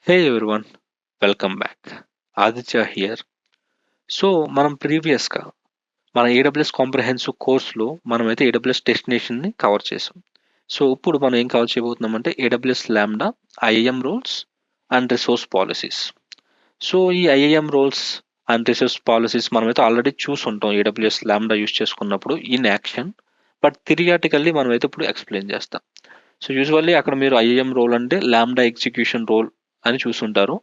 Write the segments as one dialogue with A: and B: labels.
A: Hey everyone, welcome back. Aditya here. So మనం ప్రీవియస్గా మన ఏడబ్ల్యూఎస్ కాంప్రహెన్సివ్ కోర్స్లో మనమైతే ఏడబ్ల్యూఎస్ డెస్టినేషన్ని కవర్ చేసాం. సో ఇప్పుడు మనం ఏం కవర్ చేయబోతున్నామంటే AWS Lambda, IAM roles and resource policies. So ఈ IAM roles and resource policies మనమైతే ఆల్రెడీ చూసుంటాం ఏడబ్ల్యూఎస్ ల్యాండా యూస్ చేసుకున్నప్పుడు ఇన్ యాక్షన్. బట్ థిరియాటికల్లీ మనమైతే ఇప్పుడు ఎక్స్ప్లెయిన్ చేస్తాం. సో యూజువల్లీ అక్కడ మీరు ఐఏఎం రోల్ అంటే ల్యాండా ఎగ్జిక్యూషన్ రోల్ అని చూసుంటారు.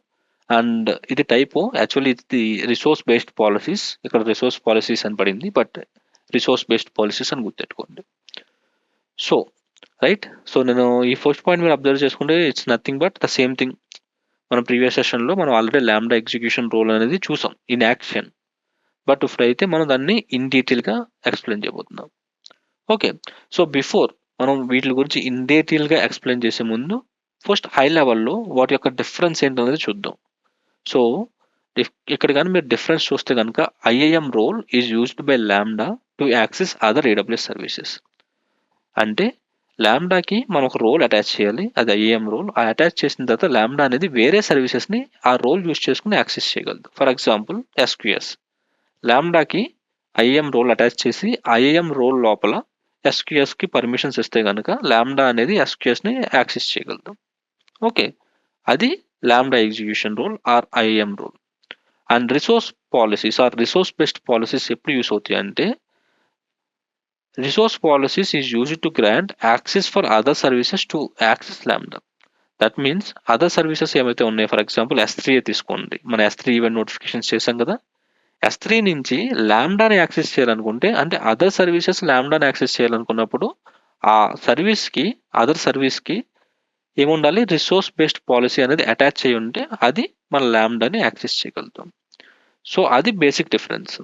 A: అండ్ ఇది టైపు యాక్చువల్లీ ఇది రిసోర్స్ బేస్డ్ పాలసీస్, ఇక్కడ రిసోర్స్ పాలసీస్ అని పడింది, బట్ రిసోర్స్ బేస్డ్ పాలసీస్ అని గుర్తెట్టుకోండి. సో రైట్, సో నేను ఈ ఫస్ట్ పాయింట్ మీరు అబ్జర్వ్ చేసుకుంటే it's nothing but the same thing. మన ప్రీవియస్ సెషన్లో మనం ఆల్రెడీ ల్యాండా ఎగ్జిక్యూషన్ రోల్ అనేది చూసాం ఇన్ యాక్షన్. బట్ ఇప్పుడైతే మనం దాన్ని ఇన్ డీటెయిల్గా ఎక్స్ప్లెయిన్ చేయబోతున్నాం. ఓకే, సో బిఫోర్ మనం వీటి గురించి ఇన్ డీటెయిల్గా ఎక్స్ప్లెయిన్ చేసే ముందు ఫస్ట్ హై లెవెల్లో వాటి యొక్క డిఫరెన్స్ ఏంటనేది చూద్దాం. సో ఇక్కడ కానీ మీరు డిఫరెన్స్ చూస్తే కనుక IAM role is used by Lambda to access other AWS services. అంటే ల్యాండాకి మనం ఒక రోల్ అటాచ్ చేయాలి, అది ఐఏఎం రోల్. ఆ అటాచ్ చేసిన తర్వాత ల్యాండా అనేది వేరే సర్వీసెస్ని ఆ రోల్ యూజ్ చేసుకుని యాక్సెస్ చేయగలదు. ఫర్ ఎగ్జాంపుల్ ఎస్క్యూఎస్, ల్యాండాకి ఐఏఎం రోల్ అటాచ్ చేసి ఐఏఎం రోల్ లోపల ఎస్క్యూఎస్కి పర్మిషన్స్ ఇస్తే కనుక ల్యాండా అనేది ఎస్క్యూఎస్ని యాక్సెస్ చేయగలదు. ఓకే, అది Lambda execution role or IAM role. And resource policies or resource based policies ఎప్పుడు యూస్ అవుతాయి అంటే resource policies is used to grant access for other services to access Lambda. That means other services ఏమైతే ఉన్నాయో, for example S3 తీసుకోండి, మన S3 event notifications చేశాం కదా. S3 నుంచి ల్యాండాని యాక్సెస్ చేయాలనుకుంటే, అంటే అదర్ సర్వీసెస్ ల్యాండాని యాక్సెస్ చేయాలనుకున్నప్పుడు ఆ సర్వీస్కి అదర్ సర్వీస్కి ఏముండాలి, రిసోర్స్ బేస్డ్ పాలసీ అనేది అటాచ్ చేయి ఉంటే అది మన ల్యాండాని యాక్సెస్ చేయగలుగుతాం. సో అది basic difference.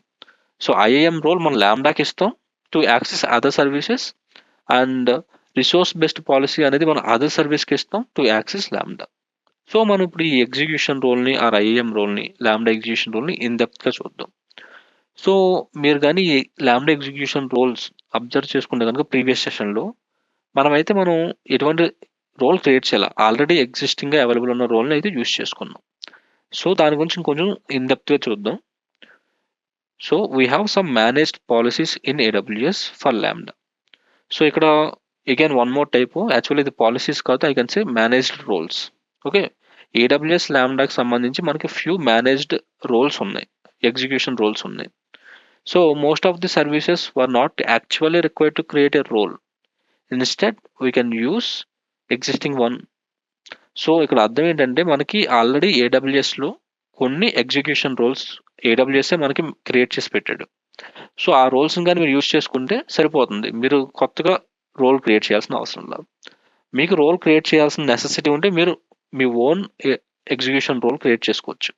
A: So IAM role మనం ల్యాండాకి ఇస్తాం to access other services, and resource based policy అనేది మనం అదర్ సర్వీస్కి ఇస్తాం టు యాక్సెస్ ల్యాండా. సో మనం ఇప్పుడు ఈ ఎగ్జిక్యూషన్ రోల్ని ఆర్ ఐఏఎం రోల్ని, ల్యాండా ఎగ్జిక్యూషన్ రోల్ని ఇన్ డెప్త్గా చూద్దాం. సో మీరు కానీ ఈ ల్యాండా ఎగ్జిక్యూషన్ రోల్స్ అబ్జర్వ్ చేసుకుంటే కనుక ప్రీవియస్ సెషన్లో మనం ఎటువంటి రోల్ క్రియేట్ చేయాలి, ఆల్రెడీ ఎగ్జిస్టింగ్గా అవైలబుల్ ఉన్న రోల్ని అయితే యూస్ చేసుకున్నాం. సో దాని గురించి ఇంకొంచెం ఇన్ డెప్త్గా చూద్దాం. So we have some managed policies in AWS for Lambda. So ఇక్కడ again one more type, actually ఇది పాలసీస్ కాదు, I can say managed roles. Okay, AWS ల్యాండాకి సంబంధించి మనకి ఫ్యూ మేనేజ్డ్ రోల్స్ ఉన్నాయి, ఎగ్జిక్యూషన్ రోల్స్ ఉన్నాయి. So most of the services were not actually required to create a role, instead we can use existing one. So ఇక్కడ అర్థం ఏంటంటే మనకి already AWSలో కొన్ని ఎగ్జిక్యూషన్ రోల్స్ AWSఏ మనకి క్రియేట్ చేసి పెట్టాడు. సో ఆ రోల్స్ని కానీ మీరు యూజ్ చేసుకుంటే సరిపోతుంది, మీరు కొత్తగా రోల్ క్రియేట్ చేయాల్సిన అవసరం లేదు. మీకు రోల్ క్రియేట్ చేయాల్సిన నెసెసిటీ ఉంటే మీరు మీ ఓన్ ఎగ్జిక్యూషన్ రోల్ క్రియేట్ చేసుకోవచ్చు.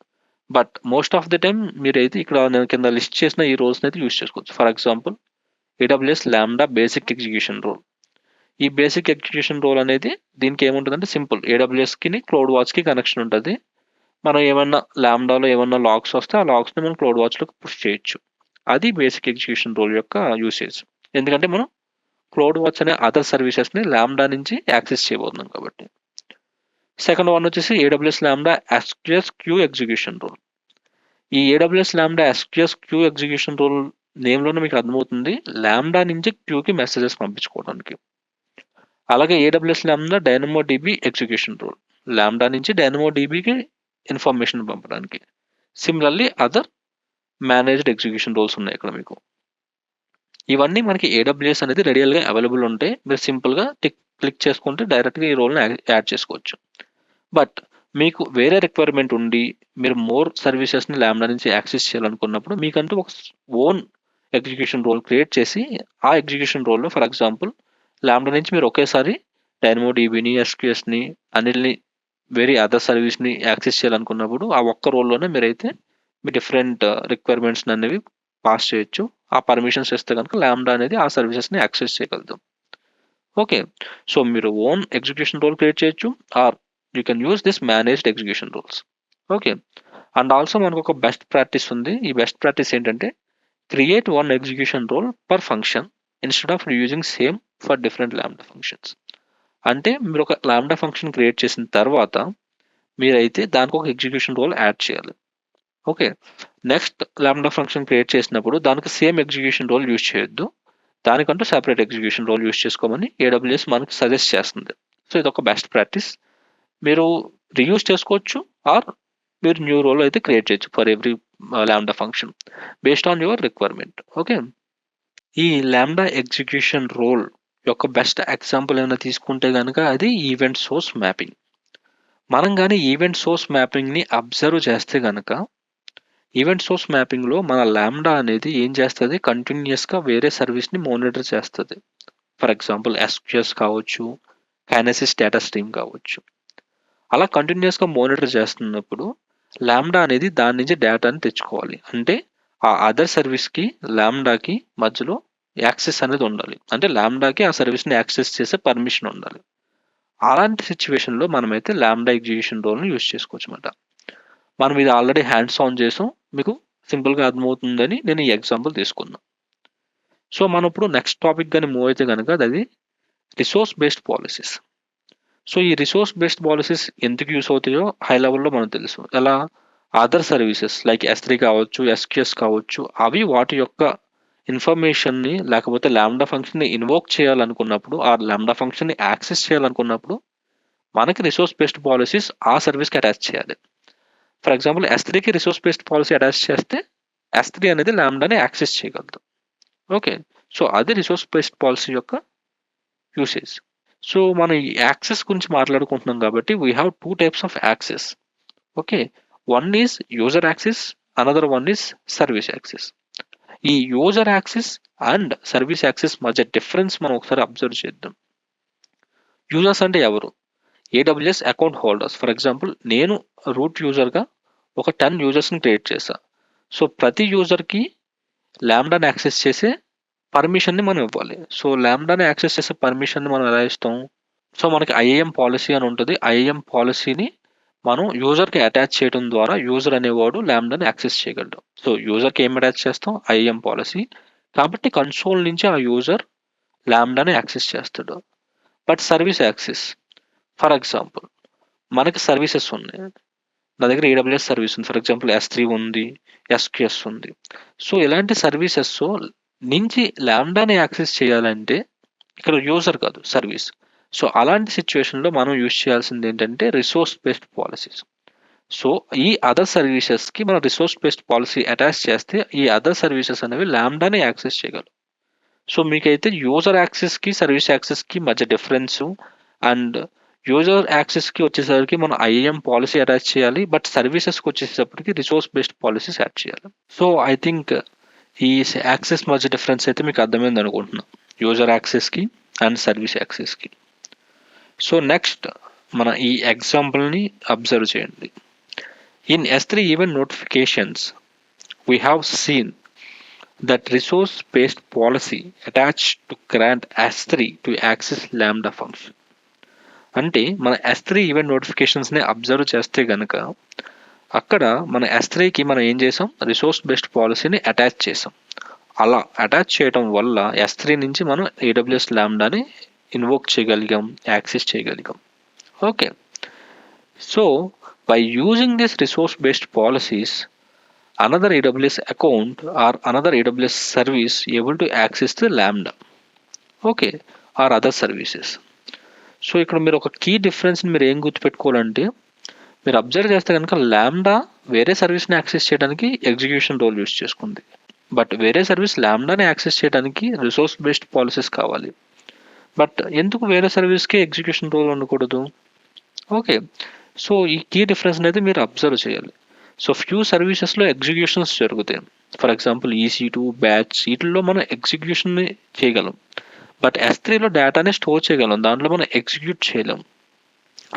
A: But most of the time మీరైతే ఇక్కడ నేను కింద లిస్ట్ చేసిన ఈ రోల్స్ని అయితే యూజ్ చేసుకోవచ్చు. ఫర్ ఎగ్జాంపుల్ AWS ల్యాండా బేసిక్ ఎగ్జిక్యూషన్ రోల్. ఈ బేసిక్ ఎగ్జిక్యూషన్ రోల్ అనేది దీనికి ఏముంటుందంటే సింపుల్, AWSకి క్లౌడ్ వాచ్కి కనెక్షన్ ఉంటుంది. మనం ఏమన్నా ల్యాండాలో ఏమన్నా లాగ్స్ వస్తే ఆ లాగ్స్ని మనం క్లౌడ్ వాచ్లోకి పుష్ చేయొచ్చు. అది బేసిక్ ఎగ్జిక్యూషన్ రోల్ యొక్క యూసేజ్. ఎందుకంటే మనం క్లౌడ్ వాచ్ అనే అదర్ సర్వీసెస్ని ల్యాండా నుంచి యాక్సెస్ చేయబోతున్నాం కాబట్టి. సెకండ్ వన్ వచ్చేసి AWS ల్యాండా SQS క్యూ ఎగ్జిక్యూషన్ రోల్. ఈ AWS ల్యాండా SQS క్యూ ఎగ్జిక్యూషన్ రోల్ నేమ్లోనే మీకు అర్థమవుతుంది, ల్యాండా నుంచి క్యూకి మెసేజెస్ పంపించుకోవడానికి. అలాగే AWS ల్యాండా DynamoDB ఎగ్జిక్యూషన్ రోల్, ల్యాండా నుంచి DynamoDBకి ఇన్ఫర్మేషన్ పంపడానికి. Similarly other managed execution roles ఉన్నాయి ఇక్కడ మీకు. ఇవన్నీ మనకి AWS అనేది రెడీగా అవైలబుల్ ఉంటాయి, మీరు సింపుల్గా క్లిక్ చేసుకుంటే డైరెక్ట్గా ఈ రోల్ని యాడ్ చేసుకోవచ్చు. బట్ మీకు వేరే రిక్వైర్మెంట్ ఉండి మీరు మోర్ సర్వీసెస్ని ల్యాండా నుంచి యాక్సెస్ చేయాలనుకున్నప్పుడు మీకంటూ ఒక ఓన్ ఎగ్జిక్యూషన్ రోల్ క్రియేట్ చేసి ఆ ఎగ్జిక్యూషన్ రోల్లో ఫర్ ఎగ్జాంపుల్ ల్యాండా నుంచి మీరు ఒకేసారి DynamoDBని SQSని అన్నిటిని వేరే అదర్ సర్వీస్ని యాక్సెస్ చేయాలనుకున్నప్పుడు ఆ ఒక్క రోల్లోనే మీరైతే మీ డిఫరెంట్ రిక్వైర్మెంట్స్ అనేవి పాస్ చేయొచ్చు. ఆ పర్మిషన్స్ ఇస్తే కనుక ల్యాండా అనేది ఆ సర్వీసెస్ని యాక్సెస్ చేయగలుగుతాం. ఓకే, సో మీరు ఓన్ ఎగ్జిక్యూషన్ రోల్ క్రియేట్ చేయొచ్చు or you can use this managed execution roles. Okay, and also మనకు ఒక బెస్ట్ ప్రాక్టీస్ ఉంది. ఈ బెస్ట్ ప్రాక్టీస్ ఏంటంటే create one execution role per function instead of using same for different Lambda functions. అంటే మీరు ఒక ల్యాండా ఫంక్షన్ క్రియేట్ చేసిన తర్వాత మీరైతే దానికి ఒక ఎగ్జిక్యూషన్ రోల్ యాడ్ చేయాలి. Okay, next lambda function create చేసినప్పుడు దానికి సేమ్ ఎగ్జిక్యూషన్ రోల్ యూజ్ చేయొద్దు, దానికంటూ సెపరేట్ ఎగ్జిక్యూషన్ రోల్ యూజ్ చేసుకోమని AWS మనకి సజెస్ట్ చేస్తుంది. సో ఇది ఒక బెస్ట్ ప్రాక్టీస్. మీరు రీయూజ్ చేసుకోవచ్చు ఆర్ మీరు న్యూ రోల్ అయితే క్రియేట్ చేయొచ్చు for every lambda function based on your requirement. Okay, ఈ లాంబ్డా ఎగ్జిక్యూషన్ రోల్ యొక్క బెస్ట్ ఎగ్జాంపుల్ ఏమైనా తీసుకుంటే కనుక అది ఈవెంట్ సోర్స్ మ్యాపింగ్. మనం కానీ ఈవెంట్ సోర్స్ మ్యాపింగ్ని అబ్జర్వ్ చేస్తే కనుక ఈవెంట్ సోర్స్ మ్యాపింగ్లో మన లాంబ్డా అనేది ఏం చేస్తుంది, కంటిన్యూస్గా వేరే సర్వీస్ని మానిటర్ చేస్తుంది. ఫర్ ఎగ్జాంపుల్ SQS కావచ్చు, కైనసిస్ డేటా స్ట్రీమ్ కావచ్చు. అలా కంటిన్యూస్గా మానిటర్ చేస్తున్నప్పుడు లాంబ్డా అనేది దాని నుంచి డేటాని తెచ్చుకోవాలి. అంటే ఆ అదర్ సర్వీస్కి లాంబ్డాకి మధ్యలో యాక్సెస్ అనేది ఉండాలి, అంటే లాంబ్డాకి ఆ సర్వీస్ని యాక్సెస్ చేసే పర్మిషన్ ఉండాలి. అలాంటి సిచ్యువేషన్లో మనమైతే లాంబ్డా ఎగ్జిక్యూషన్ రోల్ని యూజ్ చేసుకోవచ్చు అనమాట. మనం ఇది ఆల్రెడీ హ్యాండ్స్ ఆన్ చేసాం, మీకు సింపుల్గా అర్థమవుతుందని నేను ఈ ఎగ్జాంపుల్ తీసుకున్నాను. సో మనం ఇప్పుడు నెక్స్ట్ టాపిక్ కానీ మూవ్ అయితే కనుక అది రిసోర్స్ బేస్డ్ పాలసీస్. సో ఈ రిసోర్స్ బేస్డ్ పాలసీస్ ఎందుకు యూస్ అవుతాయో హై లెవెల్లో మనకు తెలుసు. ఎలా అదర్ సర్వీసెస్ లైక్ S3 కావచ్చు, SQS కావచ్చు, అవి వాటి యొక్క ఇన్ఫర్మేషన్ని లేకపోతే లాంబ్డా ఫంక్షన్ని ఇన్వోక్ చేయాలనుకున్నప్పుడు ఆ లాంబ్డా ఫంక్షన్ని యాక్సెస్ చేయాలనుకున్నప్పుడు మనకి రిసోర్స్ బేస్డ్ పాలసీస్ ఆ సర్వీస్కి అటాచ్ చేయాలి. ఫర్ ఎగ్జాంపుల్ S3కి రిసోర్స్ బేస్డ్ పాలసీ అటాచ్ చేస్తే S3 అనేది లాంబ్డాని యాక్సెస్ చేయగలదు. ఓకే, సో అది రిసోర్స్ బేస్డ్ పాలసీ యొక్క యూసేజ్. సో మనం ఈ యాక్సెస్ గురించి మాట్లాడుకుంటున్నాం కాబట్టి we have 2 types of access. Okay, one is user access, another one is service access. ఈ user access and service access మధ్య డిఫరెన్స్ మనం ఒకసారి అబ్జర్వ్ చేద్దాం. యూజర్స్ అంటే ఎవరు? AWS account holders. For example నేను రూట్ యూజర్గా ఒక 10 యూజర్స్ని క్రియేట్ చేశా. సో ప్రతి యూజర్కి లాంబ్డాని యాక్సెస్ చేసే పర్మిషన్ని మనం ఇవ్వాలి. సో లాంబ్డాని యాక్సెస్ చేసే పర్మిషన్ని మనం ఎలా ఇస్తాం? సో మనకి IAM పాలసీ అని ఉంటుంది. IAM పాలసీని మనం యూజర్కి అటాచ్ చేయడం ద్వారా యూజర్ అనేవాడు లాంబ్డాని యాక్సెస్ చేయగలడు. సో యూజర్కి ఏం అటాచ్ చేస్తాం? IAM policy. కాబట్టి కన్సోల్ నుంచి ఆ యూజర్ లాంబ్డాని యాక్సెస్ చేస్తాడు. But service access, for example మనకి సర్వీసెస్ ఉన్నాయి. నా దగ్గర AWS సర్వీస్ ఉంది, ఫర్ ఎగ్జాంపుల్ S3 ఉంది, SQS ఉంది. సో ఇలాంటి సర్వీసెస్ నుంచి లాంబ్డాని యాక్సెస్ చేయాలంటే ఇక్కడ యూజర్ కాదు, సర్వీస్. సో అలాంటి సిచ్యువేషన్లో మనం యూజ్ చేయాల్సింది ఏంటంటే రిసోర్స్ బేస్డ్ పాలసీస్. సో ఈ అదర్ సర్వీసెస్కి మనం రిసోర్స్ బేస్డ్ పాలసీ అటాచ్ చేస్తే ఈ అదర్ సర్వీసెస్ అనేవి లాంబ్డాని యాక్సెస్ చేయగలరు. సో మీకైతే యూజర్ యాక్సెస్కి సర్వీస్ యాక్సెస్కి మధ్య డిఫరెన్స్, అండ్ యూజర్ యాక్సెస్కి వచ్చేసరికి మనం IAM పాలసీ అటాచ్ చేయాలి, బట్ సర్వీసెస్కి వచ్చేటప్పటికి రిసోర్స్ బేస్డ్ పాలసీస్ యాడ్ చేయాలి. సో ఐ థింక్ ఈ యాక్సెస్ మధ్య డిఫరెన్స్ అయితే మీకు అర్థమైంది అనుకుంటున్నాను, యూజర్ యాక్సెస్కి అండ్ సర్వీస్ యాక్సెస్కి. సో నెక్స్ట్ మన ఈ ఎగ్జాంపుల్ని అబ్జర్వ్ చేయండి. In S3 event notifications we have seen that resource based policy attached to grant S3 to access lambda function. అంటే మన S3 ఈవెంట్ నోటిఫికేషన్స్ని అబ్జర్వ్ చేస్తే కనుక అక్కడ మన S3కి మనం ఏం చేసాం? రిసోర్స్ బేస్డ్ పాలసీని అటాచ్ చేసాం. అలా అటాచ్ చేయడం వల్ల S3 నుంచి మనం AWS లాంబ్డాని ఇన్వోక్ చేయగలిగాం, యాక్సెస్ చేయగలిగాం. Okay, so by using this resource based policies another AWS account or another AWS service able to access the lambda, okay, or other services. So ఇక్కడ మీరు ఒక కీ డిఫరెన్స్ని మీరు ఏం గుర్తుపెట్టుకోవాలంటే, మీరు అబ్జర్వ్ చేస్తే కనుక లాంబ్డా వేరే సర్వీస్ని యాక్సెస్ చేయడానికి ఎగ్జిక్యూషన్ రోల్ యూస్ చేసుకుంది, బట్ వేరే సర్వీస్ లాంబ్డాని యాక్సెస్ చేయడానికి రిసోర్స్ బేస్డ్ పాలసీస్ కావాలి. బట్ ఎందుకు వేరే సర్వీస్కి ఎగ్జిక్యూషన్ రోల్ ఉండకూడదు? ఓకే, సో ఈ కీ డిఫరెన్స్ అనేది మీరు అబ్జర్వ్ చేయాలి. సో ఫ్యూ సర్వీసెస్లో ఎగ్జిక్యూషన్స్ జరుగుతాయి. ఫర్ ఎగ్జాంపుల్ EC2, బ్యాచ్, వీటిల్లో మనం ఎగ్జిక్యూషన్ని చేయగలం, బట్ S3లో డేటాని స్టోర్ చేయగలం, దాంట్లో మనం ఎగ్జిక్యూట్ చేయలేం.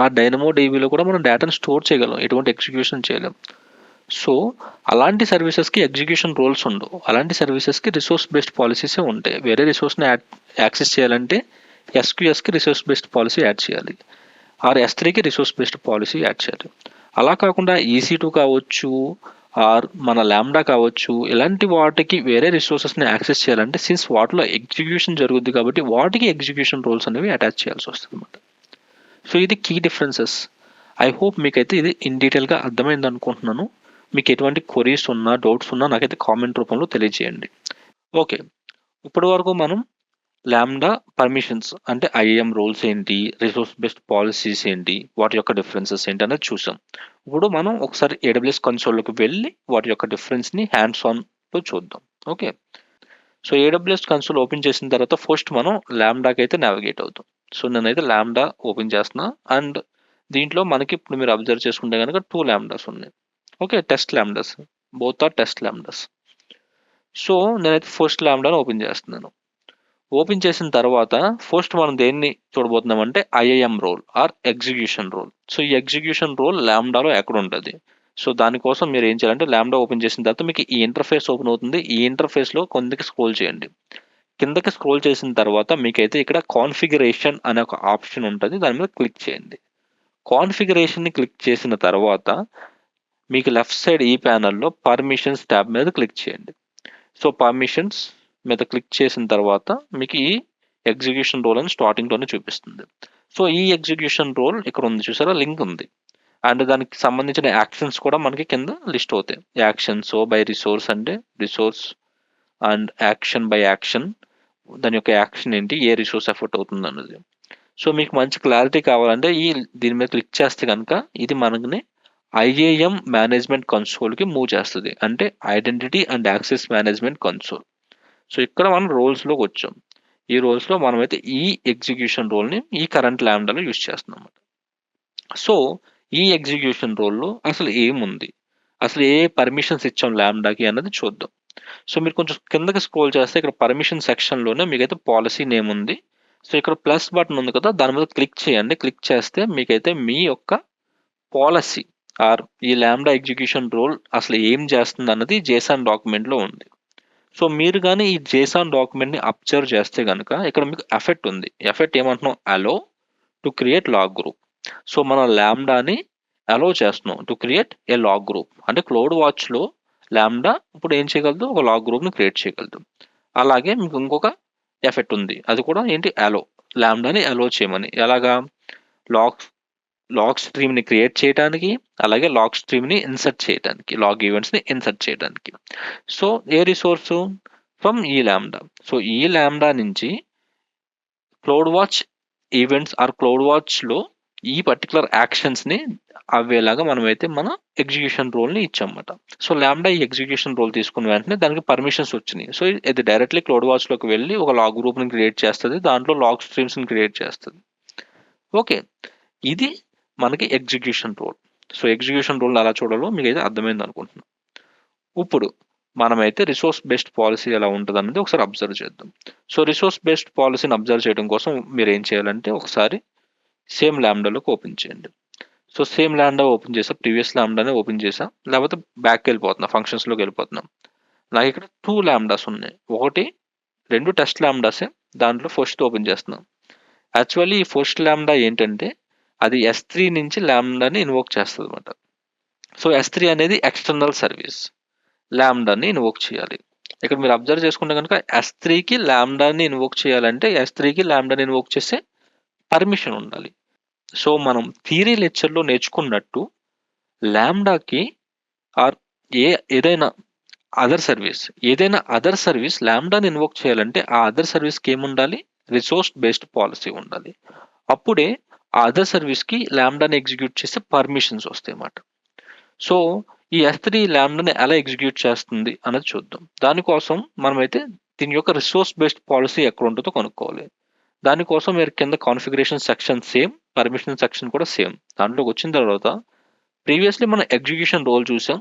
A: ఆ DynamoDBలో కూడా మనం డేటాని స్టోర్ చేయగలం, ఎటువంటి ఎగ్జిక్యూషన్ చేయలేం. సో అలాంటి సర్వీసెస్కి ఎగ్జిక్యూషన్ రోల్స్ ఉండవు, అలాంటి సర్వీసెస్కి రిసోర్స్ బేస్డ్ పాలసీసే ఉంటాయి. వేరే రిసోర్స్ని యాక్సెస్ చేయాలంటే SQSకి రిసోర్స్ బేస్డ్ పాలసీ యాడ్ చేయాలి, ఆర్ S3కి రిసోర్స్ బేస్డ్ పాలసీ యాడ్ చేయాలి. అలా కాకుండా EC2 కావచ్చు ఆర్ మన లాంబ్డా కావచ్చు, ఇలాంటి వాటికి వేరే రిసోర్సెస్ని యాక్సెస్ చేయాలంటే సిన్స్ వాటిలో ఎగ్జిక్యూషన్ జరుగుద్ది కాబట్టి వాటికి ఎగ్జిక్యూషన్ రోల్స్ అనేవి అటాచ్ చేయాల్సి వస్తుంది అనమాట. సో ఇది కీ డిఫరెన్సెస్. ఐ హోప్ మీకైతే ఇది ఇన్ డీటెయిల్గా అర్థమైంది అనుకుంటున్నాను. మీకు ఎటువంటి క్వరీస్ ఉన్నా, డౌట్స్ ఉన్నా నాకైతే కామెంట్ రూపంలో తెలియజేయండి. ఓకే, ఇప్పటి వరకు మనం లాంబ్డా పర్మిషన్స్ అంటే ఐఏఎం రోల్స్ ఏంటి, రిసోర్స్ బేస్డ్ పాలసీస్ ఏంటి, వాటి యొక్క డిఫరెన్సెస్ ఏంటి అనేది చూసాం. ఇప్పుడు మనం ఒకసారి AWS కన్సోల్లోకి వెళ్ళి వాటి యొక్క డిఫరెన్స్ని హ్యాండ్స్ ఆన్లో చూద్దాం. Okay, so AWS console open చేసిన తర్వాత ఫస్ట్ మనం లాంబ్డాకి అయితే నావిగేట్ అవుతాం. సో నేనైతే లాంబ్డా ఓపెన్ చేస్తున్నా అండ్ దీంట్లో మనకి ఇప్పుడు మీరు అబ్జర్వ్ చేసుకుంటే కనుక 2 లాంబ్డాస్ ఉన్నాయి. Okay, test Lambdas, both are test Lambdas. So నేనైతే ఫస్ట్ లాంబ్డాను ఓపెన్ చేస్తున్నాను. ఓపెన్ చేసిన తర్వాత ఫస్ట్ మనం దేన్ని చూడబోతున్నాం అంటే IAM role or execution role. So ఈ ఎగ్జిక్యూషన్ రోల్ లాంబ్డాలో ఎక్కడ ఉంటుంది? సో దానికోసం మీరు ఏం చేయాలంటే లాంబ్డా ఓపెన్ చేసిన తర్వాత మీకు ఈ ఇంటర్ఫేస్ ఓపెన్ అవుతుంది. ఈ ఇంటర్ఫేస్లో కిందకి స్క్రోల్ చేయండి. కిందకి స్క్రోల్ చేసిన తర్వాత మీకైతే ఇక్కడ కాన్ఫిగరేషన్ అనే ఒక ఆప్షన్ ఉంటుంది, దాని మీద క్లిక్ చేయండి. కాన్ఫిగరేషన్ని క్లిక్ చేసిన తర్వాత మీకు లెఫ్ట్ సైడ్ ఈ ప్యానల్లో పర్మిషన్స్ ట్యాబ్ మీద క్లిక్ చేయండి. సో పర్మిషన్స్ మీద క్లిక్ చేసిన తర్వాత మీకు ఈ ఎగ్జిక్యూషన్ రోల్ అని స్టార్టింగ్లోనే చూపిస్తుంది. సో ఈ ఎగ్జిక్యూషన్ రోల్ ఇక్కడ ఉంది చూసారా, లింక్ ఉంది అండ్ దానికి సంబంధించిన యాక్షన్స్ కూడా మనకి కింద లిస్ట్ అవుతాయి. యాక్షన్స్ బై రిసోర్స్ అంటే resource and action by action, దాని యొక్క యాక్షన్ ఏంటి, ఏ రిసోర్స్ ఎఫర్ట్ అవుతుంది అన్నది. సో మీకు మంచి క్లారిటీ కావాలంటే దీని మీద క్లిక్ చేస్తే కనుక ఇది మనకి ఐఏఎం మేనేజ్మెంట్ కన్సోల్కి మూవ్ చేస్తుంది, అంటే identity and access management console. So ఇక్కడ మనం రోల్స్లోకి వచ్చాం. ఈ రోల్స్లో మనమైతే ఈ ఎగ్జిక్యూషన్ రోల్ని ఈ కరెంట్ ల్యాంబ్డాలో యూజ్ చేస్తున్నాం. సో ఈ ఎగ్జిక్యూషన్ రోల్లో అసలు ఏముంది, అసలు ఏ పర్మిషన్స్ ఇచ్చాం ల్యాంబ్డాకి అన్నది చూద్దాం. సో మీరు కొంచెం కిందకి స్క్రోల్ చేస్తే ఇక్కడ పర్మిషన్ సెక్షన్లోనే మీకైతే పాలసీ నేమ్ ఉంది. సో ఇక్కడ ప్లస్ బటన్ ఉంది కదా, దాని మీద క్లిక్ చేయండి. క్లిక్ చేస్తే మీకైతే మీ యొక్క పాలసీ ఆర్ ఈ ల్యాంబ్డా ఎగ్జిక్యూషన్ రోల్ అసలు ఏం చేస్తుంది అన్నది JSON డాక్యుమెంట్లో ఉంది. సో మీరు కానీ ఈ JSON డాక్యుమెంట్ని అబ్జర్వ్ చేస్తే కనుక ఇక్కడ మీకు ఎఫెక్ట్ ఉంది. ఎఫెక్ట్ ఏమంటున్నాం, allow to create log group. So మనం ల్యాంబ్డాని అలో చేస్తున్నాం to create a log group. అంటే క్లౌడ్ వాచ్లో ల్యాంబ్డా ఇప్పుడు ఏం చేయగలదు, ఒక లాగ్ గ్రూప్ని క్రియేట్ చేయగలదు. అలాగే మీకు ఇంకొక ఎఫెక్ట్ ఉంది, అది కూడా ఏంటి, అలో, ల్యాంబ్డాని అలో చేయమని. ఎలాగా, లాగ్ స్ట్రీమ్ని క్రియేట్ చేయడానికి, అలాగే లాగ్ స్ట్రీమ్ని ఇన్సర్ట్ చేయడానికి, లాగ్ ఈవెంట్స్ని ఇన్సర్ట్ చేయడానికి. సో ఏ రిసోర్సు, ఫ్రమ్ ఈ ల్యాంబ్డా. సో ఈ ల్యాంబ్డా నుంచి cloud watch events or cloud వాచ్లో ఈ పర్టికులర్ యాక్షన్స్ని అవ్వేలాగా మనమైతే మన ఎగ్జిక్యూషన్ రోల్ని ఇచ్చామన్నమాట. సో ల్యాంబ్డా ఈ ఎగ్జిక్యూషన్ రోల్ తీసుకున్న వెంటనే దానికి పర్మిషన్స్ వచ్చినాయి. సో ఇది డైరెక్ట్లీ క్లౌడ్ వాచ్లోకి వెళ్ళి ఒక లాగ్ గ్రూప్ని క్రియేట్ చేస్తుంది, దాంట్లో లాగ్ స్ట్రీమ్స్ని క్రియేట్ చేస్తుంది. ఓకే, ఇది మనకి execution role. So execution role అలా చూడాలో మీకు అయితే అర్థమైంది అనుకుంటున్నాను. ఇప్పుడు మనమైతే రిసోర్స్ బేస్డ్ పాలసీ ఎలా ఉంటుంది అనేది ఒకసారి అబ్జర్వ్ చేద్దాం. సో రిసోర్స్ బేస్డ్ పాలసీని అబ్జర్వ్ చేయడం కోసం మీరు ఏం చేయాలంటే ఒకసారి సేమ్ ల్యాంబ్డాలోకి ఓపెన్ చేయండి. సో సేమ్ ల్యాంబ్డా ఓపెన్ చేసా, ప్రీవియస్ ల్యాంబ్డానే ఓపెన్ చేసా, లేకపోతే బ్యాక్ వెళ్ళిపోతున్నా, ఫంక్షన్స్లోకి వెళ్ళిపోతున్నాం. నాకు ఇక్కడ 2 ల్యాంబ్డాస్ ఉన్నాయి, ఒకటి 2 టెస్ట్ ల్యాంబ్డాసే. దాంట్లో ఫస్ట్ ఓపెన్ చేస్తున్నాం. యాక్చువల్లీ ఈ ఫస్ట్ ల్యాంబ్డా ఏంటంటే అది S3 నుంచి ల్యాంబ్డాని ఇన్వోక్ చేస్తుంది అనమాట. సో S3 అనేది ఎక్స్టర్నల్ సర్వీస్, ల్యాంబ్డాని ఇన్వోక్ చేయాలి. ఇక్కడ మీరు అబ్జర్వ్ చేసుకుంటే కనుక S3కి ల్యాంబ్డాని ఇన్వోక్ చేయాలంటే S3కి ల్యాంబ్డాని ఇన్వోక్ చేసే పర్మిషన్ ఉండాలి. సో మనం థియరీ లెక్చర్లో నేర్చుకున్నట్టు ల్యాంబ్డాకి ఆర్ ఏదైనా అదర్ సర్వీస్ ల్యాంబ్డాని ఇన్వోక్ చేయాలంటే ఆ అదర్ సర్వీస్కి ఏముండాలి, రిసోర్స్ బేస్డ్ పాలసీ ఉండాలి. అప్పుడే ఆ అదర్ సర్వీస్కి ల్యాంబ్డాని ఎగ్జిక్యూట్ చేసే పర్మిషన్స్ వస్తాయి అన్నమాట. సో ఈ S3 ల్యాంబ్డాని ఎలా ఎగ్జిక్యూట్ చేస్తుంది అన్నది చూద్దాం. దానికోసం మనమైతే దీని యొక్క రిసోర్స్ బేస్డ్ పాలసీ ఎక్కడ ఉంటుందో కనుక్కోవాలి. దానికోసం మీరు కింద configuration section same, permission section కూడా సేమ్. దాంట్లోకి వచ్చిన తర్వాత ప్రీవియస్లీ మనం ఎగ్జిక్యూషన్ రోల్ చూసాం,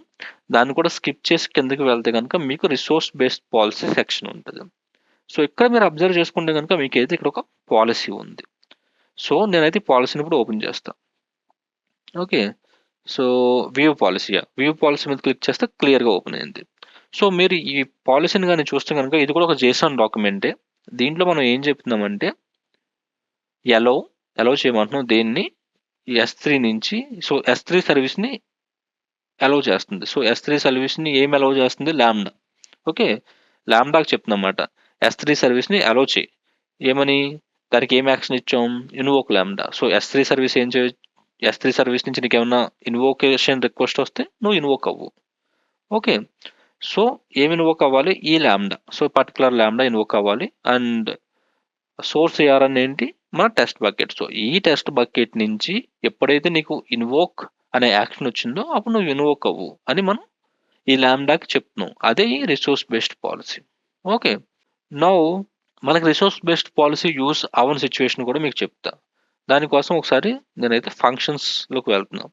A: దాన్ని కూడా స్కిప్ చేసి కిందకి వెళ్తే కనుక మీకు రిసోర్స్ బేస్డ్ పాలసీ సెక్షన్ ఉంటుంది. సో ఇక్కడ మీరు అబ్జర్వ్ చేసుకుంటే కనుక మీకు అయితే ఇక్కడ ఒక పాలసీ ఉంది. సో నేనైతే పాలసీని ఇప్పుడు ఓపెన్ చేస్తాను. ఓకే, సో వ్యూ పాలసీ మీద క్లిక్ చేస్తే క్లియర్గా ఓపెన్ అయింది. సో మీరు ఈ పాలసీని కానీ చూస్తే కనుక ఇది కూడా ఒక JSON డాక్యుమెంటే. దీంట్లో మనం ఏం చెప్తున్నామంటే అలో చేయమంటున్నాం దేన్ని, S3 నుంచి. సో S3 సర్వీస్ని అలో చేస్తుంది. సో S3 సర్వీస్ని ఏం అలో చేస్తుంది, ల్యాంబ్డా. ఓకే, ల్యాంబ్డాకి చెప్తున్నమాట S3 సర్వీస్ని అలో చేయి, ఏమని, దానికి ఏం యాక్షన్ ఇచ్చాం, invoke lambda. So S3 service ఏం S3 సర్వీస్ నుంచి నీకు ఏమన్నా ఇన్వోకేషన్ రిక్వెస్ట్ వస్తే నువ్వు ఇన్వోక్ అవ్వు. ఓకే, సో ఏమి ఇన్వోక్ అవ్వాలి? ఈ ల్యాండా. సో పర్టికులర్ ల్యాండా ఇన్వోక్ అవ్వాలి. అండ్ సోర్స్ ఏఆర్ఎన్ ఏంటి? మన టెస్ట్ బకెట్. సో ఈ టెస్ట్ బకెట్ నుంచి ఎప్పుడైతే నీకు ఇన్వోక్ అనే యాక్షన్ వచ్చిందో అప్పుడు నువ్వు ఇన్వోక్ అవ్వు అని మనం ఈ ల్యాండాకి చెప్తున్నాం. అదే ఈ resource based policy. Okay, now మనకి రిసోర్స్ బేస్డ్ పాలసీ యూస్ అవన్ సిచ్యువేషన్ కూడా మీకు చెప్తా. దానికోసం ఒకసారి నేనైతే ఫంక్షన్స్లోకి వెళ్తున్నాను.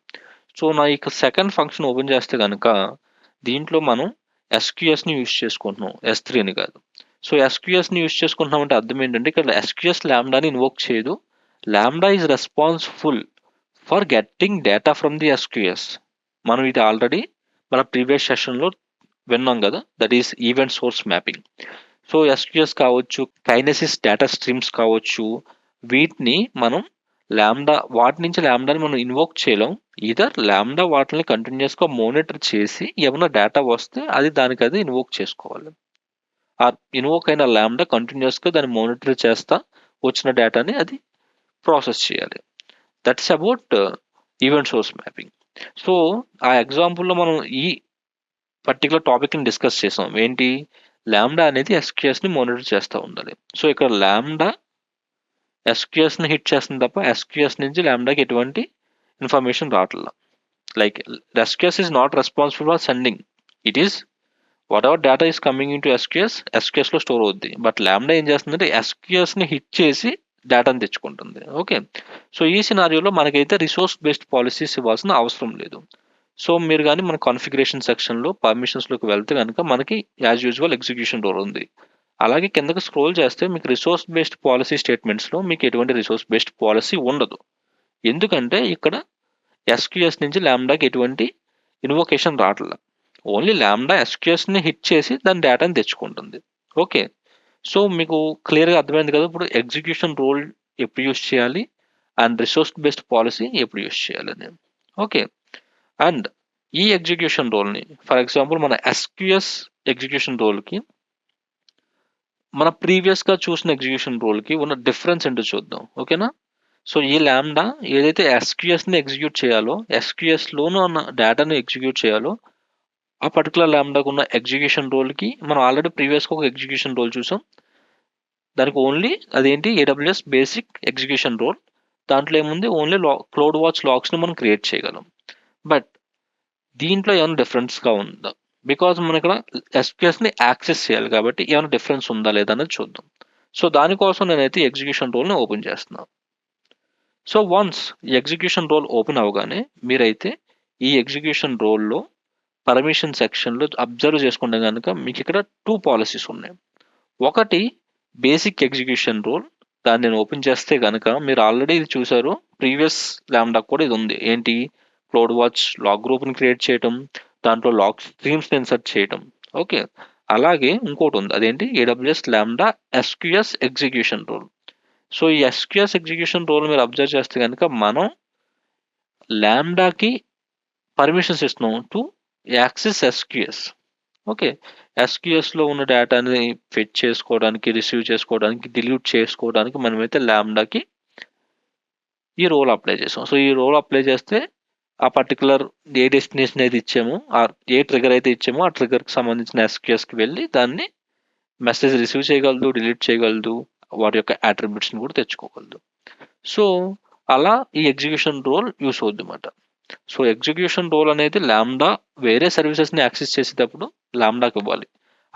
A: సో నా ఇక సెకండ్ ఫంక్షన్ ఓపెన్ చేస్తే కనుక దీంట్లో మనం ఎస్క్యూఎస్ని యూస్ చేసుకుంటున్నాం, S3 అని కాదు. సో ఎస్క్యూఎస్ని యూస్ చేసుకుంటున్నాం అంటే అర్థం ఏంటంటే ఇక్కడ ఎస్క్యూఎస్ ల్యాండాని ఇన్వోక్ చేయదు. ల్యాండా is responsible for getting data from the SQS. మనం ఇది ఆల్రెడీ మన ప్రీవియస్ సెషన్లో విన్నాం కదా, that is event source mapping. So SQS కావచ్చు, కైనెసిస్ డేటా స్ట్రీమ్స్ కావచ్చు, వీటిని మనం వాటి నుంచి ల్యాండాని మనం ఇన్వోక్ చేయలేం. ఈధర్ ల్యాండా వాటిని కంటిన్యూస్గా మానిటర్ చేసి ఏమైనా డేటా వస్తే అది దానికి అది ఇన్వోక్ చేసుకోవాలి. ఆ ఇన్వోక్ అయిన ల్యాండా కంటిన్యూస్గా దాన్ని మానిటర్ చేస్తా వచ్చిన డేటాని అది ప్రాసెస్ చేయాలి. That's about event source mapping. So ఆ ఎగ్జాంపుల్లో మనం ఈ పర్టికులర్ టాపిక్ని డిస్కస్ చేసాం. ఏంటి? ల్యాండా అనేది ఎస్క్యూఎస్ని మానిటర్ చేస్తూ ఉండాలి. సో ఇక్కడ ల్యాండా ఎస్క్యూఎస్ని హిట్ చేస్తుంది తప్ప ఎస్క్యూఎస్ నుంచి ల్యాండాకి ఎటువంటి ఇన్ఫర్మేషన్ రావట్లేదు. Like SQS is not responsible for sending. It is whatever data is coming in to ఎస్క్యూఎస్లో స్టోర్ అవుద్ది. బట్ ల్యాండా ఏం చేస్తుందంటే ఎస్క్యూఎస్ని హిట్ చేసి డేటాను తెచ్చుకుంటుంది. ఓకే, సో ఈ సినారియోలో మనకైతే రిసోర్స్ బేస్డ్ పాలసీస్ ఇవ్వాల్సిన అవసరం లేదు. సో మీరు కానీ మన కాన్ఫిగరేషన్ సెక్షన్లో పర్మిషన్స్లోకి వెళ్తే కనుక మనకి యాజ్ యూజువల్ ఎగ్జిక్యూషన్ రోల్ ఉంది. అలాగే కిందకి స్క్రోల్ చేస్తే మీకు రిసోర్స్ బేస్డ్ పాలసీ స్టేట్మెంట్స్లో మీకు ఎటువంటి రిసోర్స్ బేస్డ్ పాలసీ ఉండదు. ఎందుకంటే ఇక్కడ ఎస్క్యూఎస్ నుంచి ల్యాండాకి ఎటువంటి ఇన్వోకేషన్ రావట్లేదు. ఓన్లీ ల్యాండా ఎస్క్యూఎస్ని హిట్ చేసి దాని డేటాని తెచ్చుకుంటుంది. ఓకే, సో మీకు క్లియర్గా అర్థమైంది కదా ఇప్పుడు ఎగ్జిక్యూషన్ రోల్ ఎప్పుడు యూస్ చేయాలి అండ్ రిసోర్స్ బేస్డ్ పాలసీ ఎప్పుడు యూస్ చేయాలని. ఓకే, అండ్ ఈ ఎగ్జిక్యూషన్ రోల్ని ఫర్ ఎగ్జాంపుల్ మన ఎస్క్యూఎస్ ఎగ్జిక్యూషన్ రోల్కి మన ప్రీవియస్గా చూసిన ఎగ్జిక్యూషన్ రోల్కి ఉన్న డిఫరెన్స్ ఏంటో చూద్దాం. ఓకేనా? సో ఈ ల్యాండా ఏదైతే ఎస్క్యూఎస్ని ఎగ్జిక్యూట్ చేయాలో, ఎస్క్యూఎస్లోనూ ఉన్న డేటాను ఎగ్జిక్యూట్ చేయాలో, ఆ పర్టికులర్ ల్యాండాకు ఉన్న ఎగ్జిక్యూషన్ రోల్కి మనం ఆల్రెడీ ప్రీవియస్గా ఒక ఎగ్జిక్యూషన్ రోల్ చూసాం. దానికి ఓన్లీ అదేంటి AWS బేసిక్ ఎగ్జిక్యూషన్ రోల్. దాంట్లో ఏముంది? ఓన్లీ క్లౌడ్ వాచ్ లాగ్స్ని మనం క్రియేట్ చేయగలం. బట్ దీంట్లో ఏమైనా డిఫరెన్స్గా ఉందా? బికాజ్ మనం ఇక్కడ ఎస్క్యూఎస్ని యాక్సెస్ చేయాలి కాబట్టి ఏమైనా డిఫరెన్స్ ఉందా లేదా అనేది చూద్దాం. సో దానికోసం నేనైతే ఎగ్జిక్యూషన్ రోల్ని ఓపెన్ చేస్తున్నాను. సో వన్స్ ఈ ఎగ్జిక్యూషన్ రోల్ ఓపెన్ అవగానే మీరైతే ఈ ఎగ్జిక్యూషన్ రోల్లో పర్మిషన్ సెక్షన్లో అబ్జర్వ్ చేసుకుంటే కనుక మీకు ఇక్కడ 2 పాలసీస్ ఉన్నాయి. ఒకటి బేసిక్ ఎగ్జిక్యూషన్ రోల్, దాన్ని నేను ఓపెన్ చేస్తే కనుక మీరు ఆల్రెడీ ఇది చూసారు, ప్రీవియస్ ల్యాండా కూడా ఇది ఉంది. ఏంటి? క్లౌడ్ వాచ్ లాగ్ గ్రూప్ని క్రియేట్ చేయటం, దాంట్లో లాగ్ స్ట్రీమ్స్ని ఇన్సర్ట్ చేయటం. ఓకే, అలాగే ఇంకోటి ఉంది, అదేంటి? AWS ల్యాండా SQS ఎగ్జిక్యూషన్ రోల్. సో ఈ SQS ఎగ్జిక్యూషన్ రోల్ మీరు అబ్జర్వ్ చేస్తే కనుక మనం ల్యాండాకి పర్మిషన్స్ ఇస్తున్నాం టు యాక్సెస్ SQS. ఓకే, SQSలో ఉన్న డేటాని ఫెచ్ చేసుకోవడానికి, రిసీవ్ చేసుకోవడానికి, డిలీట్ చేసుకోవడానికి మనమైతే ల్యాండాకి ఈ రోల్ అప్లై చేసాం. సో ఈ రోల్ అప్లై చేస్తే ఆ పర్టికులర్ ఏ డెస్టినేషన్ అయితే ఇచ్చామో, ఏ ట్రిగర్ అయితే ఇచ్చామో ఆ ట్రిగర్కి సంబంధించిన SQSకి వెళ్ళి దాన్ని మెసేజ్ రిసీవ్ చేయగలదు, డిలీట్ చేయగలదు, వాటి యొక్క అట్రిబ్యూట్స్ని కూడా తెచ్చుకోగలదు. సో అలా ఈ ఎగ్జిక్యూషన్ రోల్ యూస్ అవుద్ది అన్నమాట. సో ఎగ్జిక్యూషన్ రోల్ అనేది ల్యాండా వేరే సర్వీసెస్ని యాక్సెస్ చేసేటప్పుడు ల్యాండాకి ఇవ్వాలి.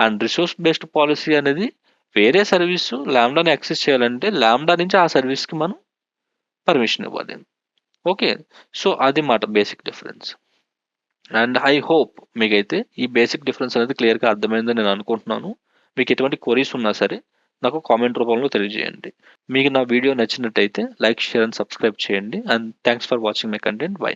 A: అండ్ రిసోర్స్ బేస్డ్ పాలసీ అనేది వేరే సర్వీస్ ల్యాండాని యాక్సెస్ చేయాలంటే ల్యాండా నుంచి ఆ సర్వీస్కి మనం పర్మిషన్ ఇవ్వాలి. ఓకే, సో అది మాట basic difference. And I hope మీకైతే ఈ బేసిక్ డిఫరెన్స్ అనేది క్లియర్గా అర్థమైందని నేను అనుకుంటున్నాను. మీకు ఎటువంటి క్వరీస్ ఉన్నా సరే నాకు కామెంట్ రూపంలో తెలియజేయండి. మీకు నా వీడియో నచ్చినట్టయితే లైక్, షేర్ అండ్ సబ్స్క్రైబ్ చేయండి. And thanks for watching my content. By.